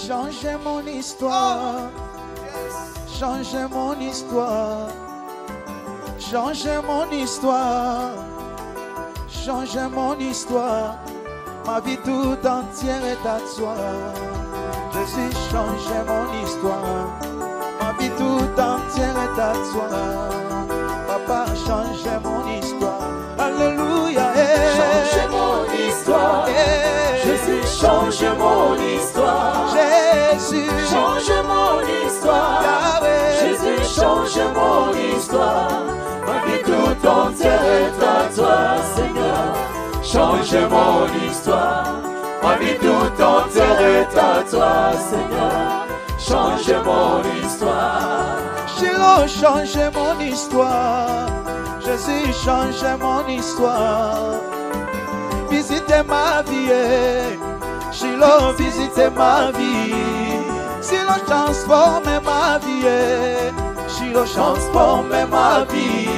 Changez mon histoire. Changez mon histoire. Changez mon histoire. Changez mon histoire. Ma vie tout entière est à toi. Jésus, changez mon histoire. Ma vie tout entière est à toi. Papa, changez mon histoire. Alléluia. Changez mon histoire. Jésus, change mon histoire. Jésus, change mon histoire. Yahweh. Jésus, change mon histoire. Ma vie tout entière est à toi, Seigneur. Change mon histoire. Ma vie tout entière est à toi, Seigneur. Change mon histoire. Shiloh, changez mon histoire. Jésus, changez mon histoire. Visitez ma vie. Shiloh, visitez ma vie. Shiloh, transformez ma vie. Shiloh, transformez ma vie.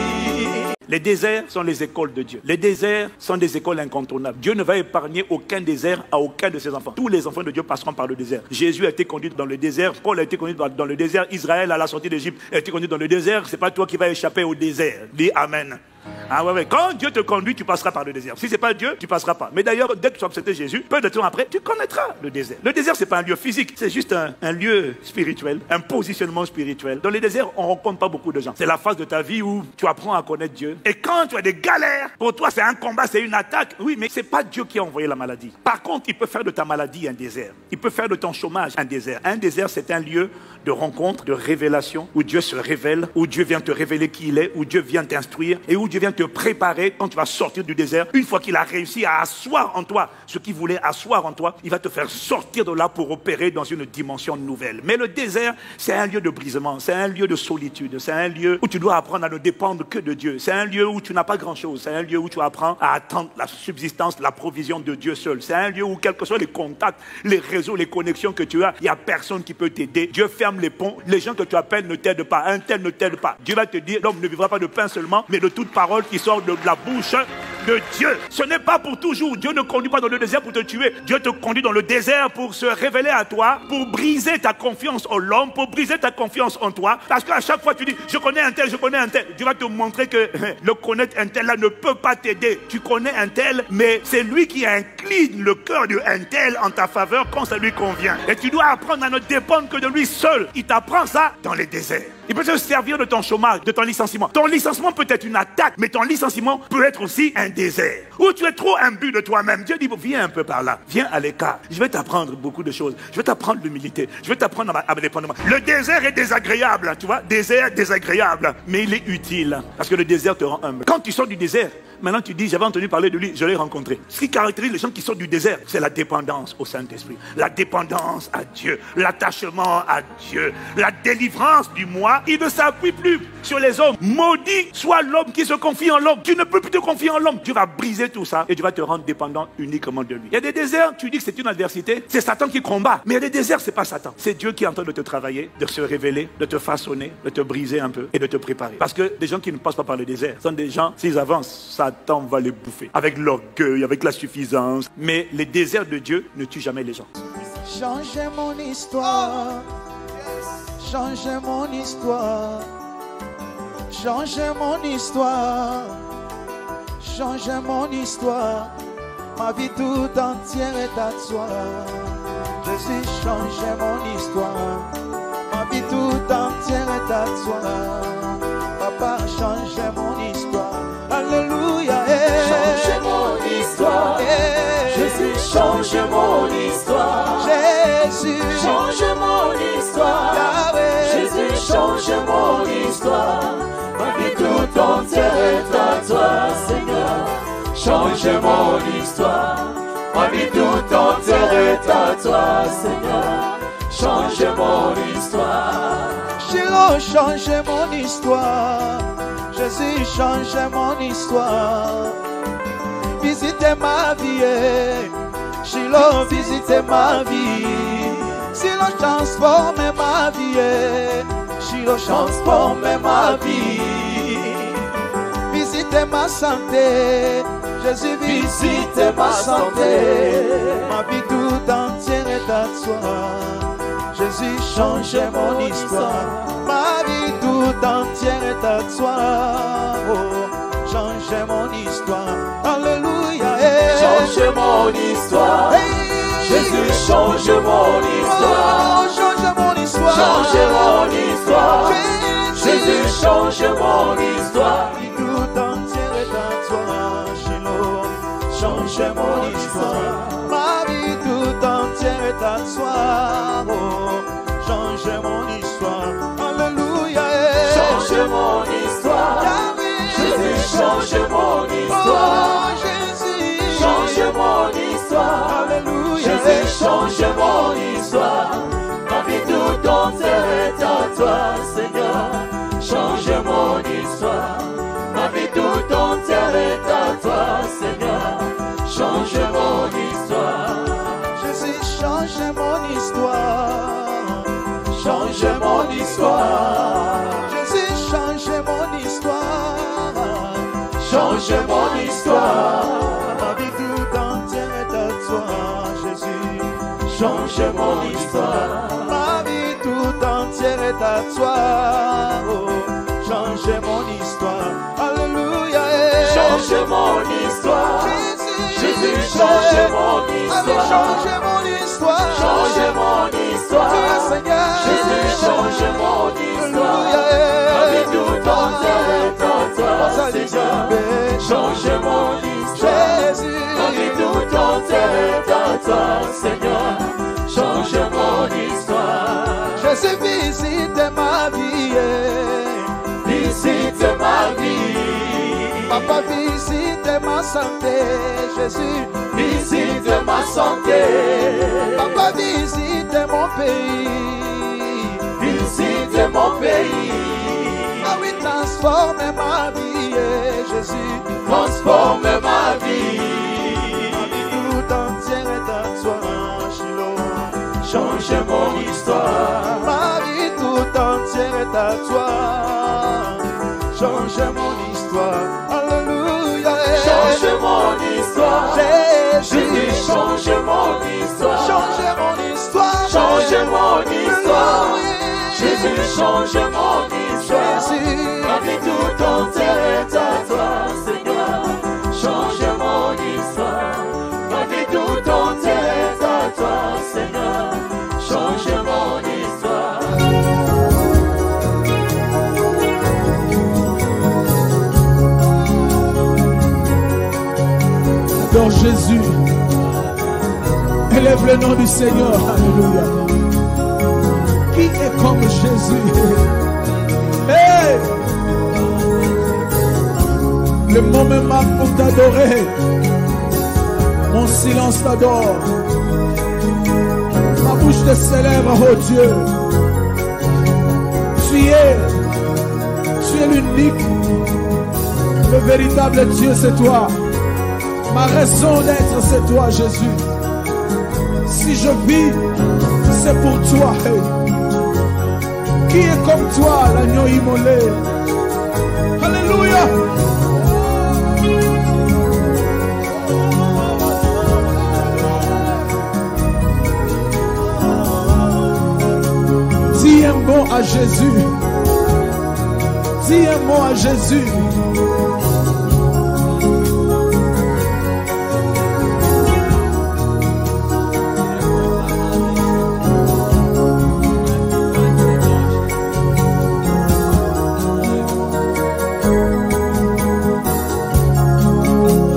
Les déserts sont les écoles de Dieu. Les déserts sont des écoles incontournables. Dieu ne va épargner aucun désert à aucun de ses enfants. Tous les enfants de Dieu passeront par le désert. Jésus a été conduit dans le désert. Paul a été conduit dans le désert. Israël, à la sortie d'Égypte, a été conduit dans le désert. Ce n'est pas toi qui vas échapper au désert. Dis Amen. Ah ouais. Quand Dieu te conduit, tu passeras par le désert. Si ce n'est pas Dieu, tu ne passeras pas. Mais d'ailleurs, dès que tu as accepté Jésus, peu de temps après, tu connaîtras le désert. Le désert, ce n'est pas un lieu physique. C'est juste un lieu spirituel, un positionnement spirituel. Dans les déserts, on ne rencontre pas beaucoup de gens. C'est la phase de ta vie où tu apprends à connaître Dieu. Et quand tu as des galères, pour toi, c'est un combat, c'est une attaque. Oui, mais ce n'est pas Dieu qui a envoyé la maladie. Par contre, il peut faire de ta maladie un désert. Il peut faire de ton chômage un désert. Un désert, c'est un lieu de rencontre, de révélation, où Dieu se révèle, où Dieu vient te révéler qui il est, où Dieu vient t'instruire et où Dieu vient te préparer quand tu vas sortir du désert. Une fois qu'il a réussi à asseoir en toi ce qu'il voulait asseoir en toi, il va te faire sortir de là pour opérer dans une dimension nouvelle. Mais le désert, c'est un lieu de brisement, c'est un lieu de solitude, c'est un lieu où tu dois apprendre à ne dépendre que de Dieu. C'est un lieu où tu n'as pas grand-chose, c'est un lieu où tu apprends à attendre la subsistance, la provision de Dieu seul. C'est un lieu où, quels que soient les contacts, les réseaux, les connexions que tu as, il n'y a personne qui peut t'aider. Dieu ferme les ponts, les gens que tu appelles ne t'aident pas, un tel ne t'aide pas. Dieu va te dire, l'homme ne vivra pas de pain seulement, mais de toute parole qui sort de la bouche de Dieu. Ce n'est pas pour toujours. Dieu ne conduit pas dans le désert pour te tuer. Dieu te conduit dans le désert pour se révéler à toi, pour briser ta confiance en l'homme, pour briser ta confiance en toi. Parce qu'à chaque fois tu dis, je connais un tel, je connais un tel. Dieu va te montrer que le connaître un tel là ne peut pas t'aider. Tu connais un tel, mais c'est lui qui incline le cœur de un tel en ta faveur quand ça lui convient. Et tu dois apprendre à ne dépendre que de lui seul. Il t'apprend ça dans les déserts. Il peut te servir de ton chômage, de ton licenciement. Ton licenciement peut être une attaque, mais ton licenciement peut être aussi un désert. Où tu es trop imbu de toi-même. Dieu dit, viens un peu par là, viens à l'écart. Je vais t'apprendre beaucoup de choses. Je vais t'apprendre l'humilité. Je vais t'apprendre à me dépendre de moi. Le désert est désagréable, tu vois. Désert désagréable, mais il est utile. Parce que le désert te rend humble. Quand tu sors du désert, maintenant tu dis, j'avais entendu parler de lui, je l'ai rencontré. Ce qui caractérise les gens qui sortent du désert, c'est la dépendance au Saint-Esprit. La dépendance à Dieu. L'attachement à Dieu. La délivrance du moi. Il ne s'appuie plus sur les hommes. Maudit soit l'homme qui se confie en l'homme. Tu ne peux plus te confier en l'homme. Dieu va briser tout ça et tu vas te rendre dépendant uniquement de lui. Il y a des déserts, tu dis que c'est une adversité. C'est Satan qui combat. Mais il y a des déserts, c'est pas Satan. C'est Dieu qui est en train de te travailler, de se révéler, de te façonner, de te briser un peu et de te préparer. Parce que des gens qui ne passent pas par le désert sont des gens, s'ils avancent, Satan va les bouffer. Avec l'orgueil, avec la suffisance. Mais les déserts de Dieu ne tuent jamais les gens. Changez mon histoire. Changez mon histoire. Changez mon histoire. Changez mon histoire. Ma vie tout entière est à toi. Jésus, changez mon histoire. Ma vie tout entière est à toi. Papa, changez mon histoire. Alléluia. Change mon histoire. Jésus, change mon histoire. Jésus, change mon histoire. Yahweh. Jésus, change mon histoire. Ma vie tout entière est à toi, Seigneur. Change mon histoire. Ma vie tout entière est à toi, Seigneur. Change mon histoire. Shiloh, changez mon histoire. Jésus, changez mon histoire. Visitez ma vie. Shiloh, visitez ma vie. Shiloh, transformez ma vie. Shiloh, transformez ma vie. Visitez ma santé. Jésus, visitez ma santé. Ma vie tout entière est à toi. Jésus, change mon histoire. Ma vie tout entière est à toi. Oh, change mon histoire. Alléluia. Change mon histoire. Jésus, change mon histoire. Oh, change mon histoire. Change mon histoire. Jésus, change mon histoire. Tout entière est à toi, Shiloh. Change mon histoire. Ma vie tout entière est à toi. Oh, change mon histoire. Alléluia. Change mon histoire. Jésus, change mon histoire. Oh, Jésus. Change mon histoire. Alléluia. Jésus, change mon histoire. Ma vie tout entière est à toi, Seigneur. Change mon histoire. Ma vie tout entière est à toi, Seigneur. Change mon histoire. Jésus, change mon histoire. Change mon histoire. Jésus, change mon histoire. Change mon histoire. Ma vie tout entière est à toi, Jésus. Change mon histoire. Ma vie tout entière est à toi. Oh, change mon histoire. Alléluia. Change mon histoire. Jésus, change mon histoire. Allez, change mon histoire. Change mon histoire. Seigneur. Jésus, change mon histoire. Alléluia. Ma vie tout entière est à toi, Seigneur. Change mon histoire. Jésus. Ma vie tout entière est à toi, Seigneur. Change mon histoire. Jésus, visite ma vie. Visite ma vie. Papa, visite ma santé. Jésus, Visite ma santé. Papa, visite mon pays. Visite mon pays. Ah oui, transforme ma vie, Jésus. Transforme ma vie. Ma vie tout entière est à toi, Shiloh. Change mon histoire. Ma vie tout entière est à toi. Change mon histoire. Alléluia. Change mon histoire. Jésus, Jésus, change mon histoire. change mon histoire. Change mon histoire. Alléluia. Jésus, change mon histoire. Jésus. Ma vie tout entière est à toi, Seigneur. Change mon histoire. Ma vie tout entière est à toi, Seigneur. Change mon histoire. Adore Jésus. Élève le nom du Seigneur. Alléluia. Qui est comme Jésus? Hey! Le mot me manque pour t'adorer. Mon silence t'adore. Ma bouche te célèbre, oh Dieu. Tu es l'unique. Le véritable Dieu, c'est toi. Ma raison d'être, c'est toi, Jésus. Si je vis, c'est pour toi. Hey. Qui est comme toi, l'agneau immolé? Alléluia. Dis un mot à Jésus. Dis un mot à Jésus.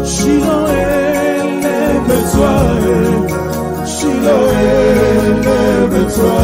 Shiloh, élève-toi.